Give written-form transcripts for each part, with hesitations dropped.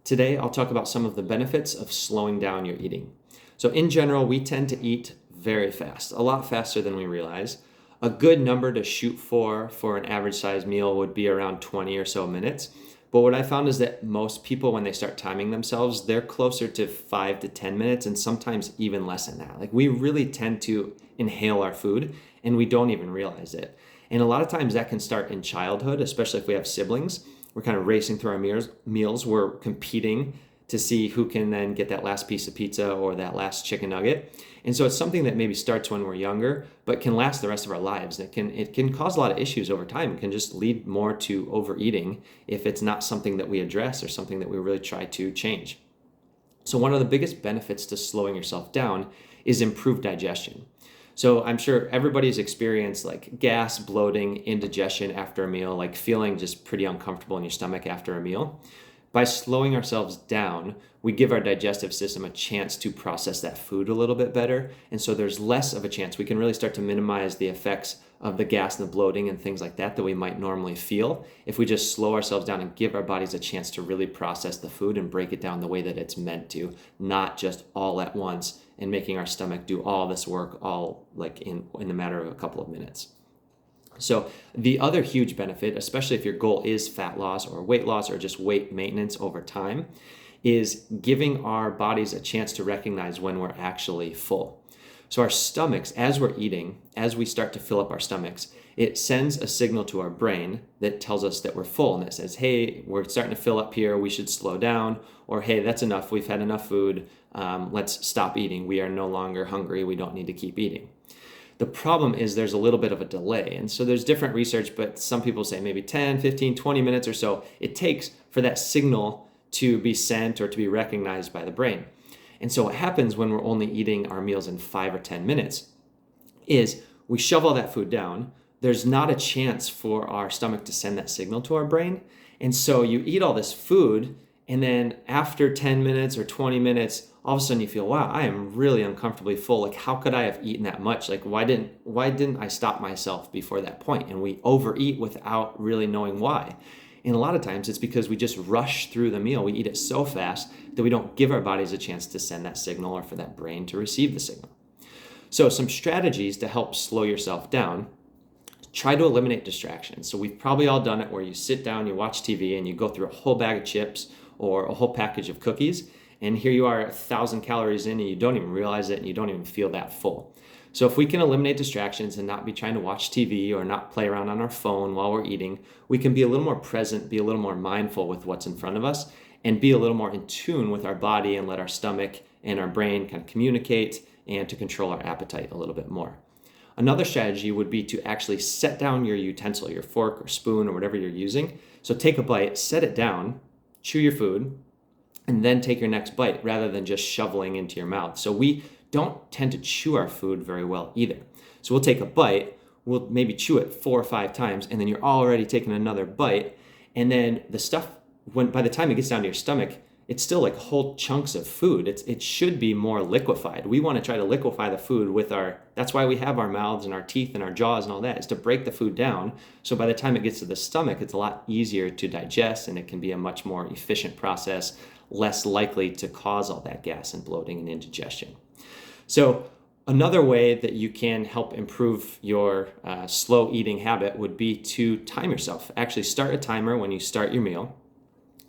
Today, I'll talk about some of the benefits of slowing down your eating. So in general, we tend to eat very fast, a lot faster than we realize. A good number to shoot for an average size meal would be around 20 or so minutes. But what I found is that most people, when they start timing themselves, they're closer to 5 to 10 minutes and sometimes even less than that. Like, we really tend to inhale our food and we don't even realize it. And a lot of times that can start in childhood, especially if we have siblings. We're kind of racing through our meals. We're competing to see who can then get that last piece of pizza or that last chicken nugget. And so it's something that maybe starts when we're younger, but can last the rest of our lives. It can cause a lot of issues over time. It can just lead more to overeating if it's not something that we address or something that we really try to change. So one of the biggest benefits to slowing yourself down is improved digestion. So I'm sure everybody's experienced like gas, bloating, indigestion after a meal, like feeling just pretty uncomfortable in your stomach after a meal. By slowing ourselves down, we give our digestive system a chance to process that food a little bit better. And so there's less of a chance. We can really start to minimize the effects of the gas and the bloating and things like that we might normally feel if we just slow ourselves down and give our bodies a chance to really process the food and break it down the way that it's meant to, not just all at once and making our stomach do all this work all like in the matter of a couple of minutes. So the other huge benefit, especially if your goal is fat loss or weight loss or just weight maintenance over time, is giving our bodies a chance to recognize when we're actually full. So our stomachs, as we're eating, as we start to fill up our stomachs, it sends a signal to our brain that tells us that we're full, and it says, hey, we're starting to fill up here, we should slow down, or hey, that's enough, we've had enough food, let's stop eating, we are no longer hungry, we don't need to keep eating. The problem is there's a little bit of a delay. And so there's different research, but some people say maybe 10, 15, 20 minutes or so it takes for that signal to be sent or to be recognized by the brain. And so what happens when we're only eating our meals in 5 or 10 minutes is we shove all that food down. There's not a chance for our stomach to send that signal to our brain. And so you eat all this food, and then after 10 minutes or 20 minutes, all of a sudden you feel, wow, I am really uncomfortably full. Like, how could I have eaten that much? Like, why didn't I stop myself before that point? And we overeat without really knowing why. And a lot of times it's because we just rush through the meal. We eat it so fast that we don't give our bodies a chance to send that signal or for that brain to receive the signal. So some strategies to help slow yourself down: try to eliminate distractions. So we've probably all done it where you sit down, you watch TV, and you go through a whole bag of chips or a whole package of cookies, and here you are 1,000 calories in and you don't even realize it and you don't even feel that full. So if we can eliminate distractions and not be trying to watch TV or not play around on our phone while we're eating, we can be a little more present, be a little more mindful with what's in front of us, and be a little more in tune with our body and let our stomach and our brain kind of communicate and to control our appetite a little bit more. Another strategy would be to actually set down your utensil, your fork or spoon or whatever you're using. So take a bite, set it down, chew your food, and then take your next bite rather than just shoveling into your mouth. So we don't tend to chew our food very well either. So we'll take a bite, we'll maybe chew it 4 or 5 times, and then you're already taking another bite. And then the stuff, by the time it gets down to your stomach, it's still like whole chunks of food. It should be more liquefied. We want to try to liquefy the food with that's why we have our mouths and our teeth and our jaws and all that, is to break the food down. So by the time it gets to the stomach, it's a lot easier to digest and it can be a much more efficient process, less likely to cause all that gas and bloating and indigestion. So another way that you can help improve your slow eating habit would be to time yourself. Actually start a timer when you start your meal,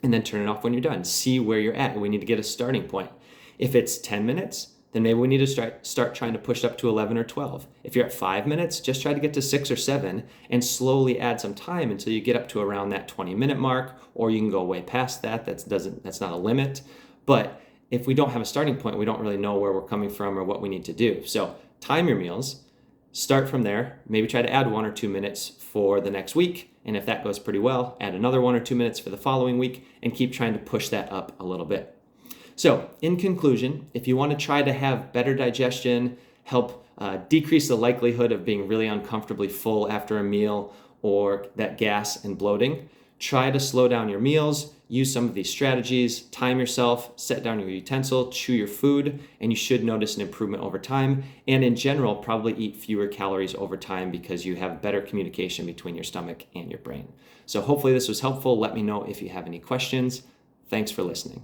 and then turn it off when you're done. See where you're at. We need to get a starting point. If it's 10 minutes, then maybe we need to start trying to push up to 11 or 12. If you're at 5 minutes, just try to get to 6 or 7 and slowly add some time until you get up to around that 20-minute mark, or you can go way past that. That's not a limit. But if we don't have a starting point, we don't really know where we're coming from or what we need to do. So time your meals, start from there, maybe try to add 1 or 2 minutes for the next week. And if that goes pretty well, add another 1 or 2 minutes for the following week and keep trying to push that up a little bit. So in conclusion, if you want to try to have better digestion, help decrease the likelihood of being really uncomfortably full after a meal or that gas and bloating, try to slow down your meals, use some of these strategies, time yourself, set down your utensil, chew your food, and you should notice an improvement over time. And in general, probably eat fewer calories over time because you have better communication between your stomach and your brain. So hopefully this was helpful. Let me know if you have any questions. Thanks for listening.